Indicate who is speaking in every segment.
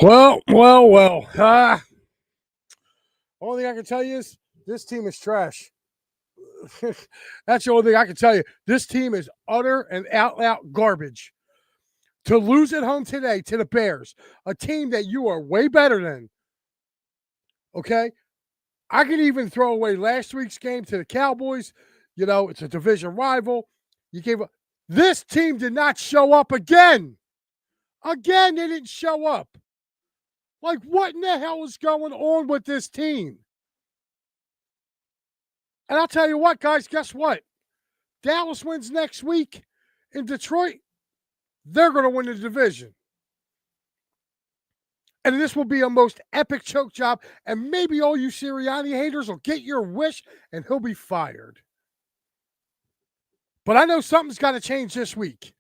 Speaker 1: Well. Only thing I can tell you is this team is trash. That's the only thing I can tell you. This team is utter and out garbage. To lose at home today to the Bears, a team that you are way better than, okay? I can even throw away last week's game to the Cowboys. You know, it's a division rival. You gave up. This team did not show up again. Again, they didn't show up. Like, what in the hell is going on with this team? And I'll tell you what, guys, guess what? Dallas wins next week in Detroit. They're going to win the division. And this will be a most epic choke job. And maybe all you Sirianni haters will get your wish and he'll be fired. But I know something's got to change this week.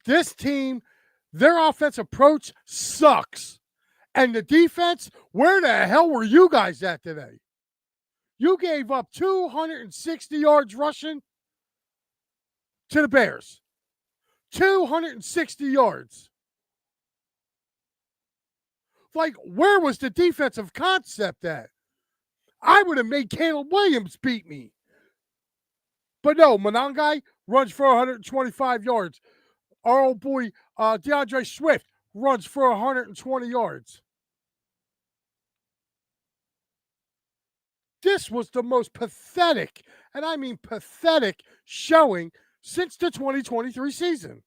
Speaker 1: This team, their offensive approach sucks. And the defense, where the hell were you guys at today? You gave up 260 yards rushing to the Bears. 260 yards. Like, where was the defensive concept at? I would have made Caleb Williams beat me. But no, Monangai runs for 125 yards. Our old boy, DeAndre Swift, runs for 120 yards. This was the most pathetic, and I mean pathetic, showing since the 2023 season.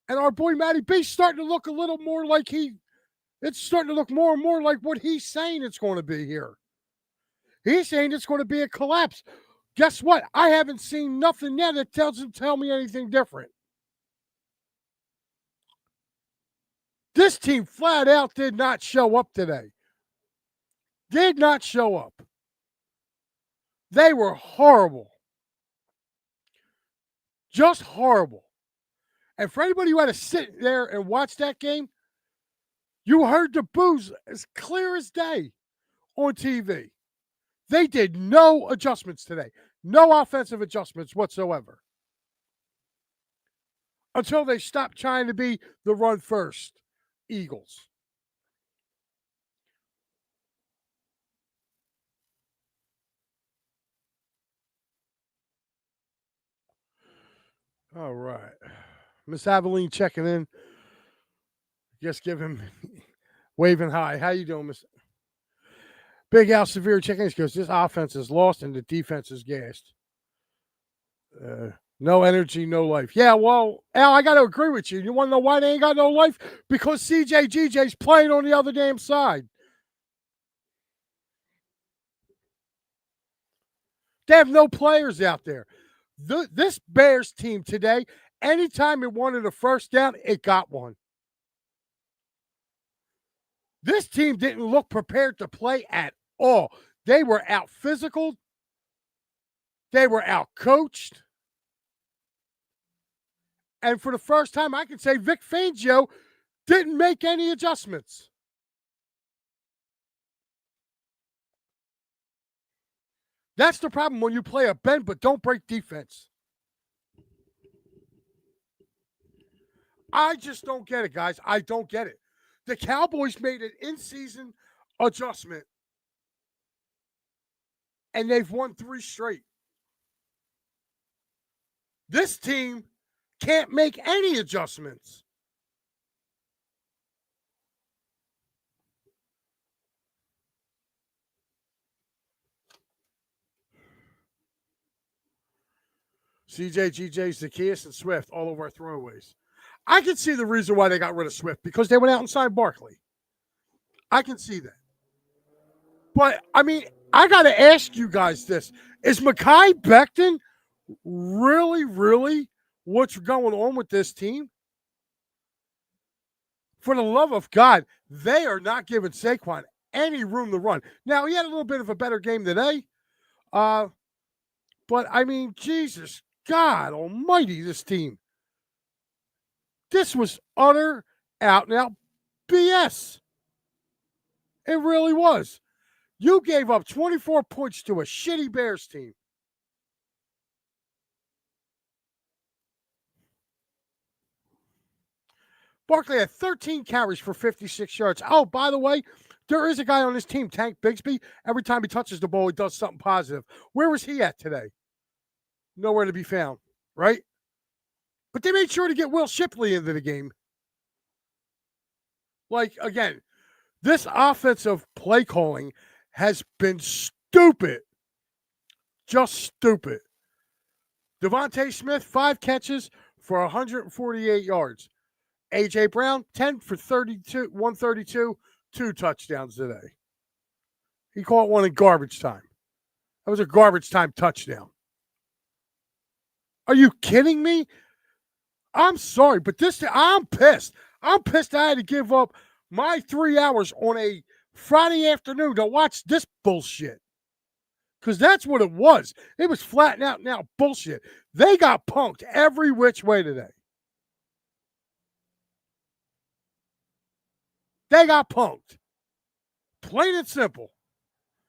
Speaker 1: And our boy Matty B's starting to look a little more like it's starting to look more and more like what he's saying it's going to be here. He's saying it's going to be a collapse. Guess what? I haven't seen nothing yet that doesn't tell me anything different. This team flat out did not show up today. Did not show up. They were horrible. Just horrible. And for anybody who had to sit there and watch that game, you heard the boos as clear as day on TV. They did no adjustments today. No offensive adjustments whatsoever. Until they stopped trying to be the run first Eagles. All right. Miss Aveline checking in. Just give him waving hi. How you doing, Miss? Big Al Severe checking in goes, this offense is lost and the defense is gassed. No energy, no life. Yeah, well, Al, I got to agree with you. You want to know why they ain't got no life? Because CJGJ's playing on the other damn side. They have no players out there. This Bears team today, anytime it wanted a first down, it got one. This team didn't look prepared to play at all. They were out physical. They were out coached. And for the first time, I can say Vic Fangio didn't make any adjustments. That's the problem when you play a bend but don't break defense. I just don't get it, guys. I don't get it. The Cowboys made an in-season adjustment, and they've won 3 straight. This team can't make any adjustments. CJ, GJ, Zacchaeus, and Swift, all over our throwaways. I can see the reason why they got rid of Swift, because they went out and signed Barkley. I can see that. But, I mean, I got to ask you guys this. Is Mekhi Becton really what's going on with this team? For the love of God, they are not giving Saquon any room to run. Now, he had a little bit of a better game today. But, I mean, Jesus, God almighty, this team. This was utter, out-and-out BS. It really was. You gave up 24 points to a shitty Bears team. Barkley had 13 carries for 56 yards. Oh, by the way, there is a guy on this team, Tank Bigsby. Every time he touches the ball, he does something positive. Where was he at today? Nowhere to be found, right? But they made sure to get Will Shipley into the game. Like, again, this offensive play calling has been stupid. Just stupid. Devontae Smith, 5 catches for 148 yards. A.J. Brown, 10 for 132, 2 touchdowns today. He caught one in garbage time. That was a garbage time touchdown. Are you kidding me? I'm sorry, but I'm pissed. I'm pissed I had to give up my 3 hours on a Friday afternoon to watch this bullshit. Because that's what it was. It was flat out now bullshit. They got punked every which way today. They got punked. Plain and simple.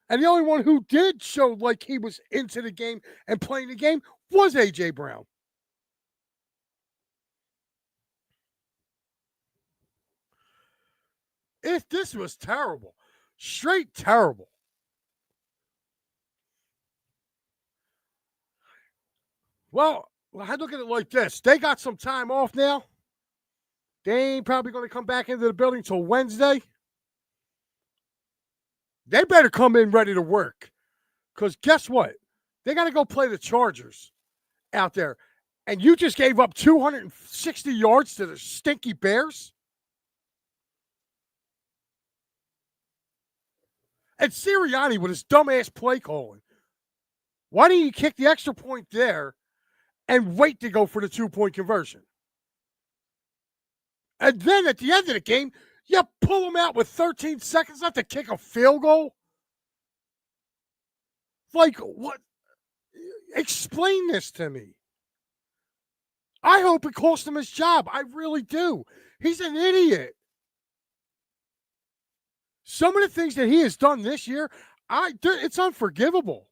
Speaker 1: And the only one who did show like he was into the game and playing the game was A.J. Brown. If this was terrible, straight terrible. Well, I look at it like this. They got some time off now. They ain't probably going to come back into the building till Wednesday. They better come in ready to work. Because guess what? They got to go play the Chargers out there. And you just gave up 260 yards to the stinky Bears? And Sirianni with his dumbass play calling. Why didn't you kick the extra point there and wait to go for the 2-point conversion? And then at the end of the game, you pull them out with 13 seconds left to kick a field goal? Like, what? Explain this to me. I hope it cost him his job. I really do. He's an idiot. Some of the things that he has done this year, it's unforgivable.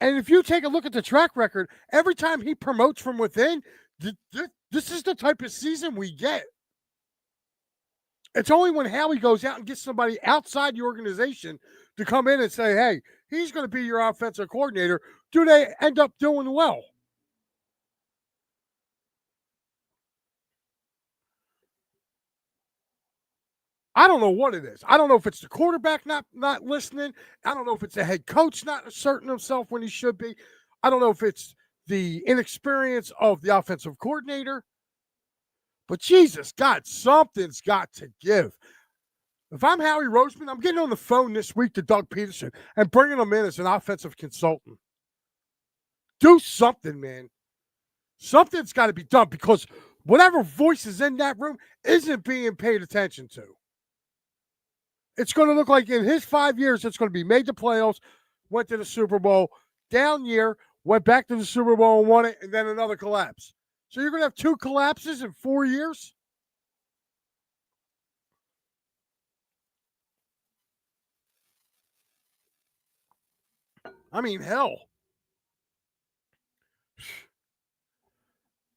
Speaker 1: And if you take a look at the track record, every time he promotes from within, this is the type of season we get. It's only when Howie goes out and gets somebody outside the organization to come in and say, hey, he's going to be your offensive coordinator. Do they end up doing well? I don't know what it is. I don't know if it's the quarterback not listening. I don't know if it's the head coach not asserting himself when he should be. I don't know if it's the inexperience of the offensive coordinator. But Jesus, God, something's got to give. If I'm Howie Roseman, I'm getting on the phone this week to Doug Peterson and bringing him in as an offensive consultant. Do something, man. Something's got to be done because whatever voice is in that room isn't being paid attention to. It's going to look like in his 5 years, it's going to be made the playoffs, went to the Super Bowl, down year, went back to the Super Bowl and won it, and then another collapse. So you're going to have 2 collapses in 4 years? I mean, hell.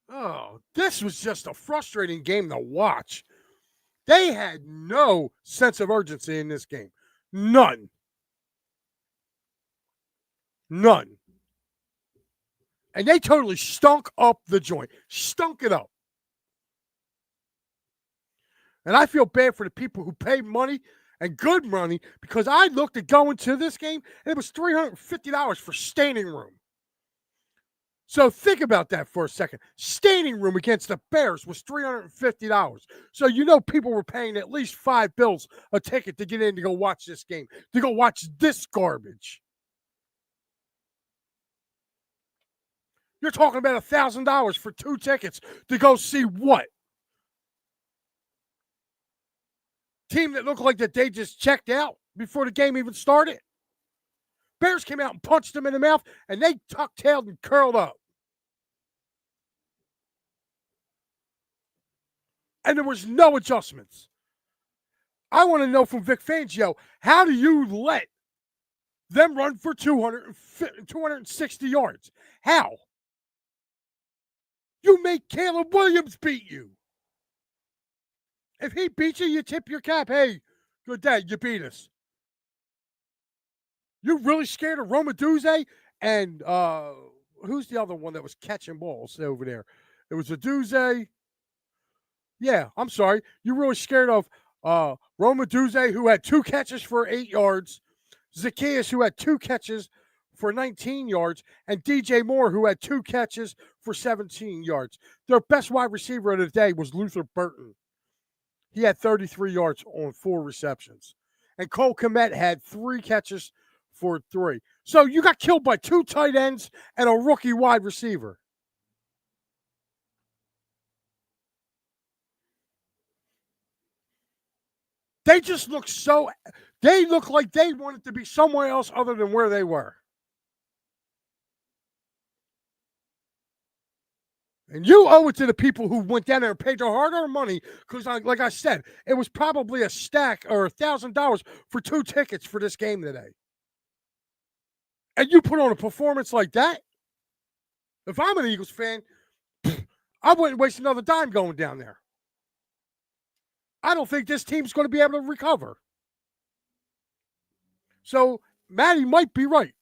Speaker 1: Oh, this was just a frustrating game to watch. They had no sense of urgency in this game. None. None. And they totally stunk up the joint. Stunk it up. And I feel bad for the people who pay money and good money because I looked at going to this game and it was $350 for standing room. So think about that for a second. Standing room against the Bears was $350. So you know people were paying at least $5 a ticket to get in to go watch this game, to go watch this garbage. You're talking about $1,000 for 2 tickets to go see what? Team that looked like that they just checked out before the game even started. Bears came out and punched them in the mouth, and they tuck-tailed and curled up. And there was no adjustments. I want to know from Vic Fangio, how do you let them run for 260 yards? How? You make Caleb Williams beat you. If he beats you, you tip your cap. Hey, good day, you beat us. You're really scared of Romaduzzi and who's the other one that was catching balls over there? It was a Duze. Yeah, I'm sorry. You're really scared of Romaduzzi, who had 2 catches for 8 yards, Zacchaeus, who had 2 catches for 19 yards, and DJ Moore, who had 2 catches for 17 yards. Their best wide receiver of the day was Luther Burton. He had 33 yards on 4 receptions. And Cole Kmet had 3 catches for 3. So you got killed by 2 tight ends and a rookie wide receiver. They just look they look like they wanted to be somewhere else other than where they were. And you owe it to the people who went down there and paid their hard-earned money because, like I said, it was probably a stack or $1,000 for 2 tickets for this game today. And you put on a performance like that? If I'm an Eagles fan, I wouldn't waste another dime going down there. I don't think this team's going to be able to recover. So Matty might be right.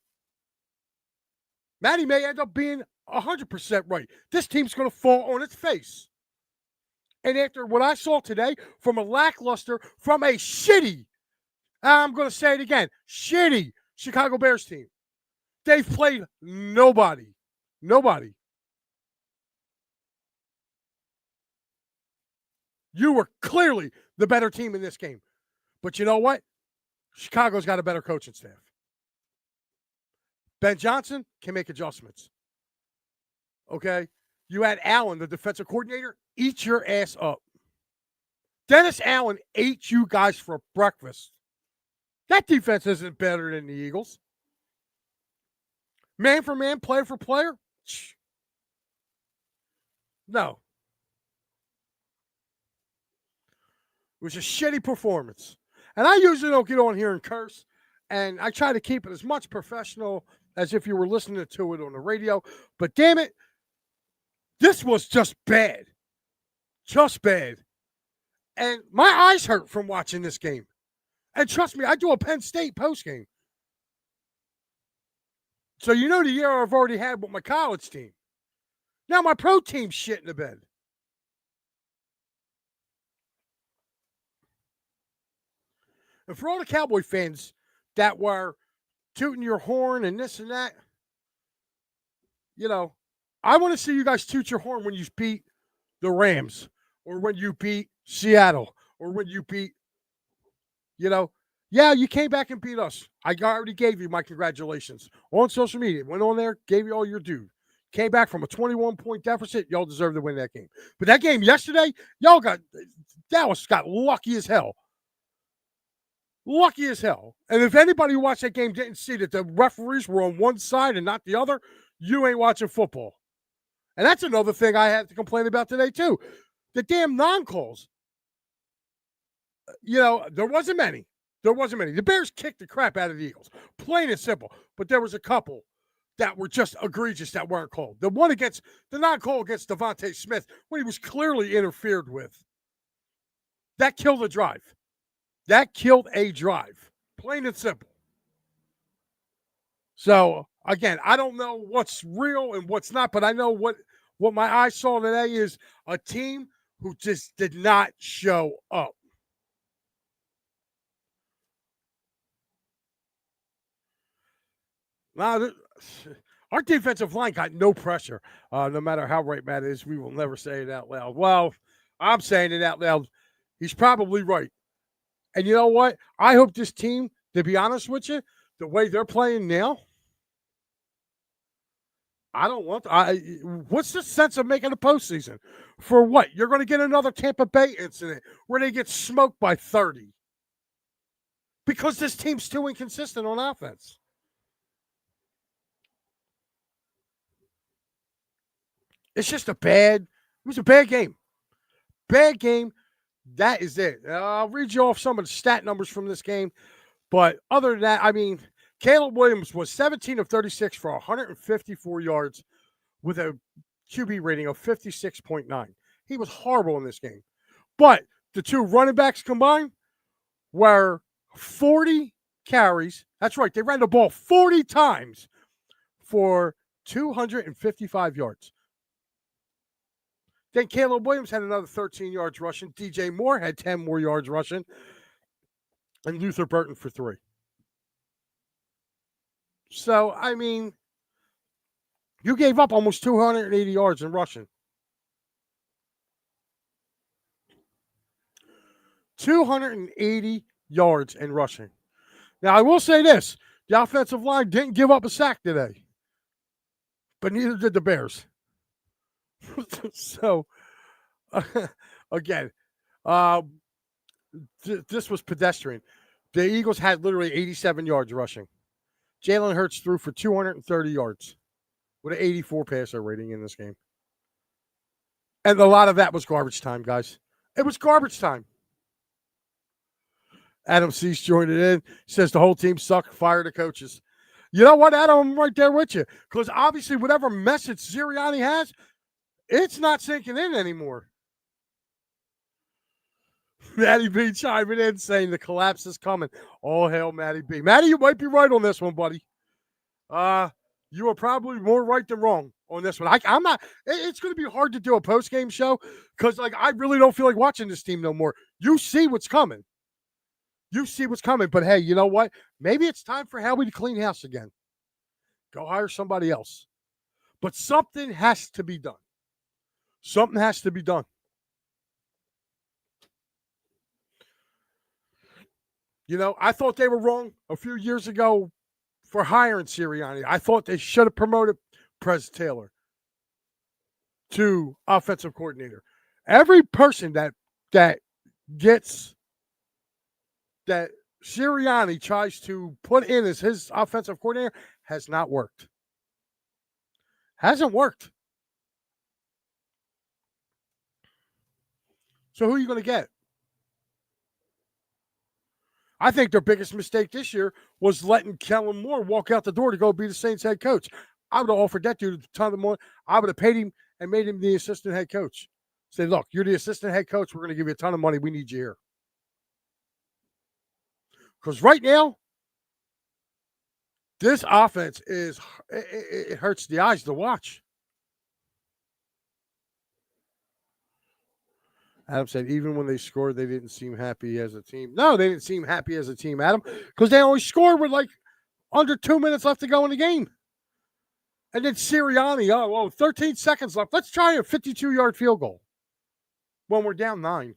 Speaker 1: Matty may end up being 100% right. This team's going to fall on its face. And after what I saw today from a lackluster, from a shitty, I'm going to say it again, shitty Chicago Bears team, they've played nobody. Nobody. You were clearly the better team in this game. But you know what? Chicago's got a better coaching staff. Ben Johnson can make adjustments. Okay? You had Allen, the defensive coordinator, eat your ass up. Dennis Allen ate you guys for breakfast. That defense isn't better than the Eagles. Man for man, player for player? No. It was a shitty performance. And I usually don't get on here and curse. And I try to keep it as much professional as if you were listening to it on the radio. But damn it, this was just bad. Just bad. And my eyes hurt from watching this game. And trust me, I do a Penn State postgame. So you know the year I've already had with my college team. Now my pro team's shit in the bed. And for all the Cowboy fans that were tooting your horn and this and that, you know, I want to see you guys toot your horn when you beat the Rams or when you beat Seattle or when you beat, yeah, you came back and beat us. I already gave you my congratulations on social media. Went on there, gave you all your due. Came back from a 21-point deficit. Y'all deserve to win that game. But that game yesterday, Dallas got lucky as hell. Lucky as hell. And if anybody who watched that game didn't see that the referees were on one side and not the other, you ain't watching football. And that's another thing I had to complain about today, too. The damn non-calls. There wasn't many. The Bears kicked the crap out of the Eagles. Plain and simple. But there was a couple that were just egregious that weren't called. The non-call against Devontae Smith, when he was clearly interfered with, that killed the drive. That killed a drive. Plain and simple. So, again, I don't know what's real and what's not, but I know what my eyes saw today is a team who just did not show up. Now, our defensive line got no pressure. No matter how right Matt is, we will never say it out loud. Well, I'm saying it out loud. He's probably right. And you know what? I hope this team, to be honest with you, the way they're playing now, I don't want what's the sense of making a postseason? For what? You're going to get another Tampa Bay incident where they get smoked by 30. Because this team's too inconsistent on offense. It's just it was a bad game. Bad game. That is it. I'll read you off some of the stat numbers from this game. But other than that, I mean, Caleb Williams was 17 of 36 for 154 yards with a QB rating of 56.9. He was horrible in this game. But the two running backs combined were 40 carries. That's right. They ran the ball 40 times for 255 yards. Then Caleb Williams had another 13 yards rushing. DJ Moore had 10 more yards rushing. And Luther Burton for 3. So, I mean, you gave up almost 280 yards in rushing. 280 yards in rushing. Now, I will say this. The offensive line didn't give up a sack today. But neither did the Bears. So, again, this was pedestrian. The Eagles had literally 87 yards rushing. Jalen Hurts threw for 230 yards with an 84 passer rating in this game. And a lot of that was garbage time, guys. It was garbage time. Adam Cease joined it in. Says the whole team sucked. Fire the coaches. You know what, Adam? I'm right there with you. Because obviously whatever message Sirianni has, it's not sinking in anymore. Matty B chiming in saying the collapse is coming. All hail Matty B. Matty, you might be right on this one, buddy. You are probably more right than wrong on this one. I'm not. It's going to be hard to do a post-game show because, I really don't feel like watching this team no more. You see what's coming. But, hey, you know what? Maybe it's time for Howie to clean house again. Go hire somebody else. But something has to be done. I thought they were wrong a few years ago for hiring Sirianni. I thought they should have promoted Prez Taylor to offensive coordinator. Every person that gets that Sirianni tries to put in as his offensive coordinator has not worked. Hasn't worked. So who are you going to get? I think their biggest mistake this year was letting Kellen Moore walk out the door to go be the Saints head coach. I would have offered that dude a ton of money. I would have paid him and made him the assistant head coach. Say, look, you're the assistant head coach. We're going to give you a ton of money. We need you here. Because right now, this offense it hurts the eyes to watch. Adam said, even when they scored, they didn't seem happy as a team. No, they didn't seem happy as a team, Adam, because they only scored with under 2 minutes left to go in the game. And then Sirianni, 13 seconds left. Let's try a 52-yard field goal when we're down 9.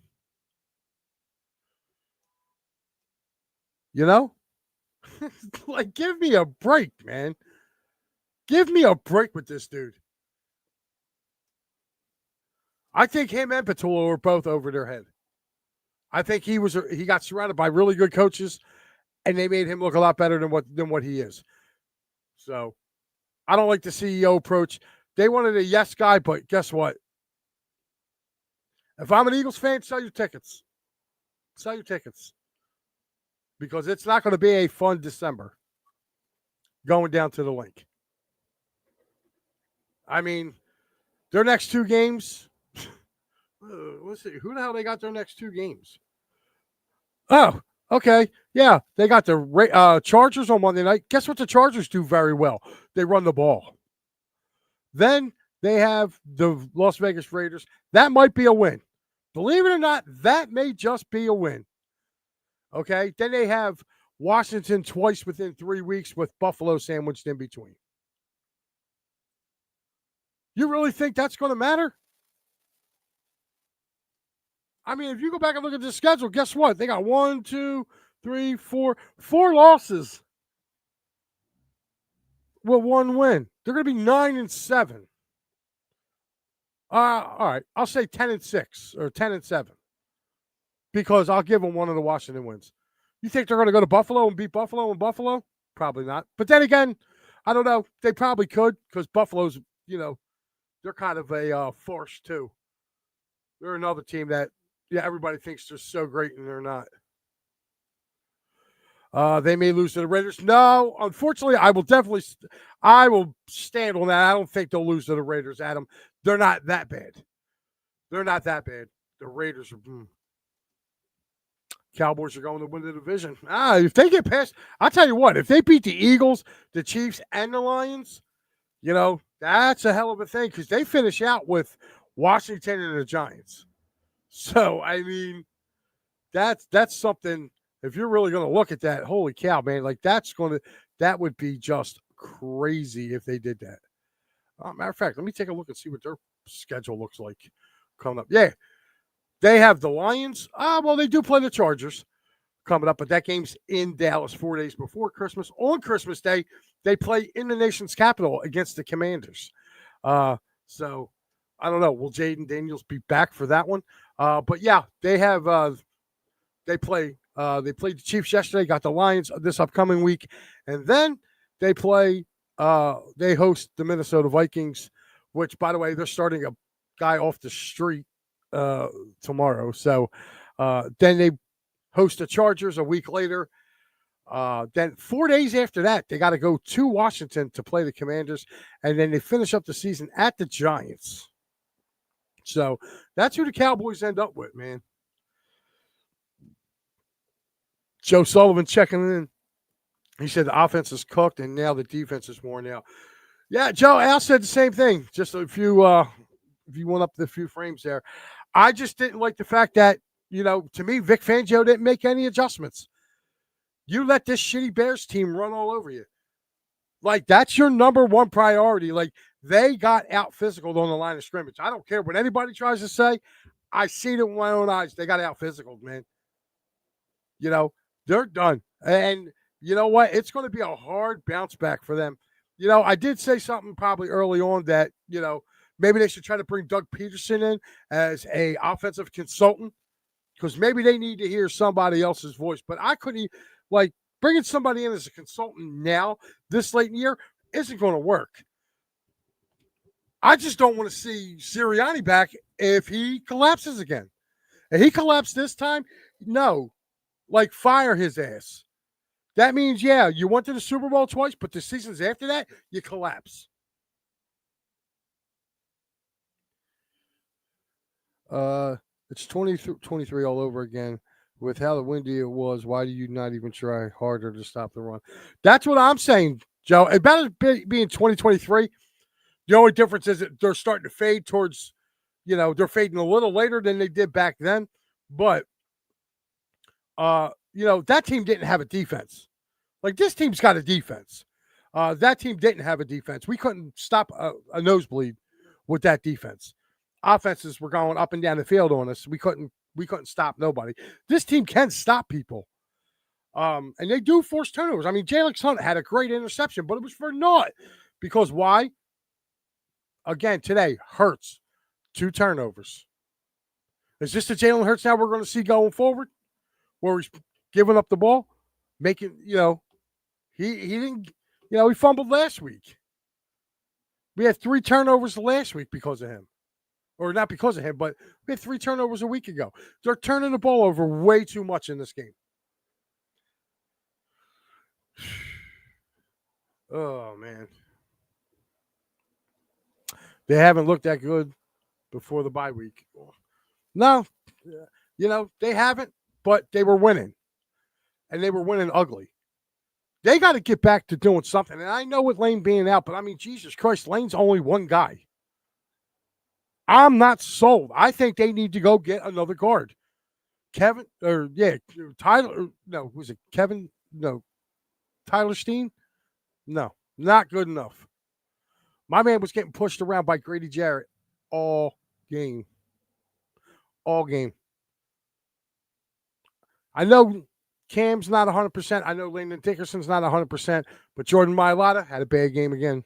Speaker 1: Give me a break, man. Give me a break with this dude. I think him and Patullo were both over their head. I think he got surrounded by really good coaches, and they made him look a lot better than what he is. So, I don't like the CEO approach. They wanted a yes guy, but guess what? If I'm an Eagles fan, sell your tickets. Sell your tickets. Because it's not going to be a fun December going down to the link. I mean, their next 2 games... let's see. Who the hell they got their next 2 games? Oh, okay. Yeah, they got the Chargers on Monday night. Guess what the Chargers do very well? They run the ball. Then they have the Las Vegas Raiders. That might be a win. Believe it or not, that may just be a win. Okay? Then they have Washington twice within 3 weeks with Buffalo sandwiched in between. You really think that's going to matter? I mean, if you go back and look at the schedule, guess what? They got 1, 2, 3, 4 losses with 1 win. They're going to be 9-7. All right, I'll say 10-6 or 10-7 because I'll give them one of the Washington wins. You think they're going to go to Buffalo and beat Buffalo in Buffalo? Probably not. But then again, I don't know. They probably could because Buffalo's, they're kind of a force too. They're another team that, everybody thinks they're so great and they're not. They may lose to the Raiders. No, unfortunately, I will stand on that. I don't think they'll lose to the Raiders, Adam. They're not that bad. The Raiders are. Cowboys are going to win the division. If they get past, I'll tell you what, if they beat the Eagles, the Chiefs, and the Lions, that's a hell of a thing because they finish out with Washington and the Giants. So, I mean, that's something. If you're really going to look at that, holy cow, man! Like that would be just crazy if they did that. Matter of fact, let me take a look and see what their schedule looks like coming up. Yeah, they have the Lions. Well, they do play the Chargers coming up, but that game's in Dallas 4 days before Christmas. On Christmas Day, they play in the nation's capital against the Commanders. So I don't know. Will Jaden Daniels be back for that one? But yeah, they have. They played the Chiefs yesterday. Got the Lions this upcoming week, and then they play. They host the Minnesota Vikings, which, by the way, they're starting a guy off the street tomorrow. So then they host the Chargers a week later. Then 4 days after that, they got to go to Washington to play the Commanders, and then they finish up the season at the Giants. So that's who the Cowboys end up with, man. Joe Sullivan checking in. He said the offense is cooked, and now the defense is worn out. Yeah, Joe, Al said the same thing. Just if you went up the few frames there. I just didn't like the fact that, to me, Vic Fangio didn't make any adjustments. You let this shitty Bears team run all over you. Like, that's your number one priority. Like, they got out physical on the line of scrimmage. I don't care what anybody tries to say. I seen it with my own eyes. They got out physical, man. They're done. And you know what? It's going to be a hard bounce back for them. I did say something probably early on that, maybe they should try to bring Doug Peterson in as a offensive consultant because maybe they need to hear somebody else's voice. But I couldn't, bringing somebody in as a consultant now, this late in the year, isn't going to work. I just don't want to see Sirianni back if he collapses again. If he collapsed this time, no. Fire his ass. That means, yeah, you went to the Super Bowl twice, but the seasons after that, you collapse. It's 23 all over again. With how windy it was, why do you not even try harder to stop the run? That's what I'm saying, Joe. About it being 2023, the only difference is that they're starting to fade towards, they're fading a little later than they did back then. But, that team didn't have a defense. This team's got a defense. That team didn't have a defense. We couldn't stop a nosebleed with that defense. Offenses were going up and down the field on us. We couldn't stop nobody. This team can stop people. And they do force turnovers. I mean, Jalen Hunt had a great interception, but it was for naught. Because why? Again, today, Hurts, 2 turnovers. Is this the Jalen Hurts now we're going to see going forward? Where he's giving up the ball? Making, he didn't, he fumbled last week. We had 3 turnovers last week because of him. Or not because of him, but we had 3 turnovers a week ago. They're turning the ball over way too much in this game. Oh, man. They haven't looked that good before the bye week. No, they haven't, but they were winning. And they were winning ugly. They got to get back to doing something. And I know with Lane being out, but I mean, Jesus Christ, Lane's only one guy. I'm not sold. I think they need to go get another guard. Tyler, no, was it Kevin? No, Tyler Steen? No, not good enough. My man was getting pushed around by Grady Jarrett all game. All game. I know Cam's not 100%. I know Landon Dickerson's not 100%, but Jordan Mailata had a bad game again.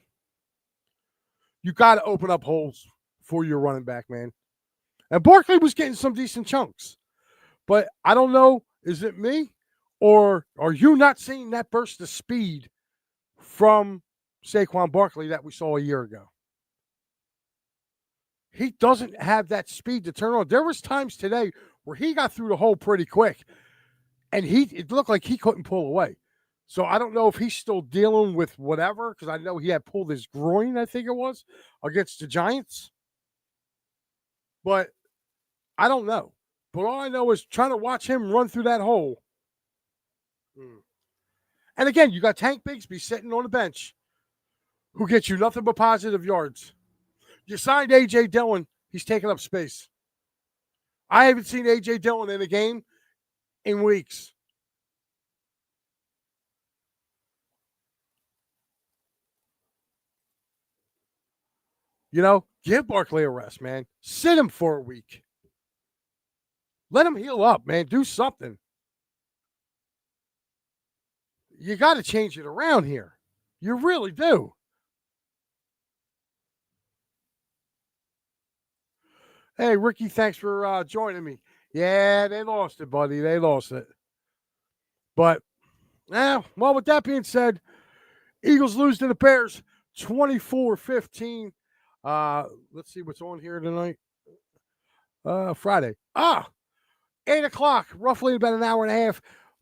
Speaker 1: You got to open up holes for your running back, man. And Barkley was getting some decent chunks. But I don't know, is it me? Or are you not seeing that burst of speed from Saquon Barkley that we saw a year ago? He doesn't have that speed to turn on. There was times today where he got through the hole pretty quick. And it looked like he couldn't pull away. So I don't know if he's still dealing with whatever, because I know he had pulled his groin, I think it was, against the Giants. But I don't know. But all I know is trying to watch him run through that hole. And again, you got Tank Bigsby sitting on the bench who gets you nothing but positive yards. You signed A.J. Dillon. He's taking up space. I haven't seen A.J. Dillon in a game in weeks. You know, give Barkley a rest, man. Sit him for a week. Let him heal up, man. Do something. You got to change it around here. You really do. Hey, Ricky, thanks for joining me. Yeah, they lost it, buddy. They lost it. But, well, with that being said, Eagles lose to the Bears 24-15. Let's see what's on here tonight. Friday. 8 o'clock, roughly about an hour and a half.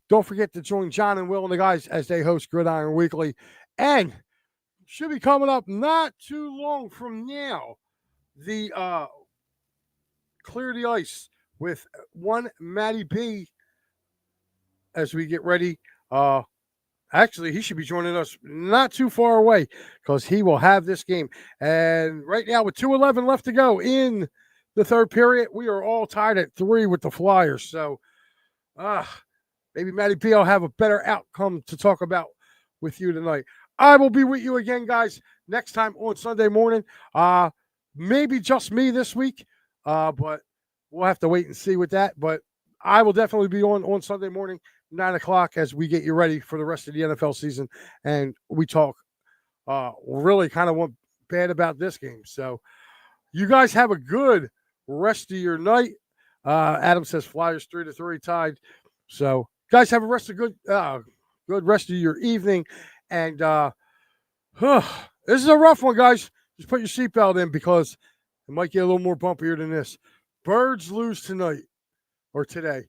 Speaker 1: Don't forget to join John and Will and the guys as they host Gridiron Weekly. And should be coming up not too long from now, the Clear the Ice with one Matty B as we get ready. Actually, he should be joining us not too far away because he will have this game. And right now, with 2:11 left to go in the third period, we are all tied at 3 with the Flyers. So, maybe Matty B will have a better outcome to talk about with you tonight. I will be with you again, guys, next time on Sunday morning. Maybe just me this week, but we'll have to wait and see with that. But I will definitely be on Sunday morning, 9 o'clock, as we get you ready for the rest of the NFL season. And we talk really kind of one bad about this game. So you guys have a good rest of your night. Adam says Flyers 3-3 tied. So guys have a good rest of your evening. And this is a rough one, guys. Just put your seatbelt in because it might get a little more bumpier than this. Birds lose tonight or today,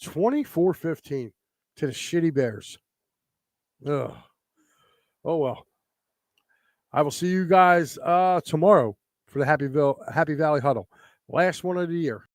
Speaker 1: 24-15 to the shitty Bears. Ugh. Oh, well. I will see you guys tomorrow for the Happy Valley Huddle. Last one of the year.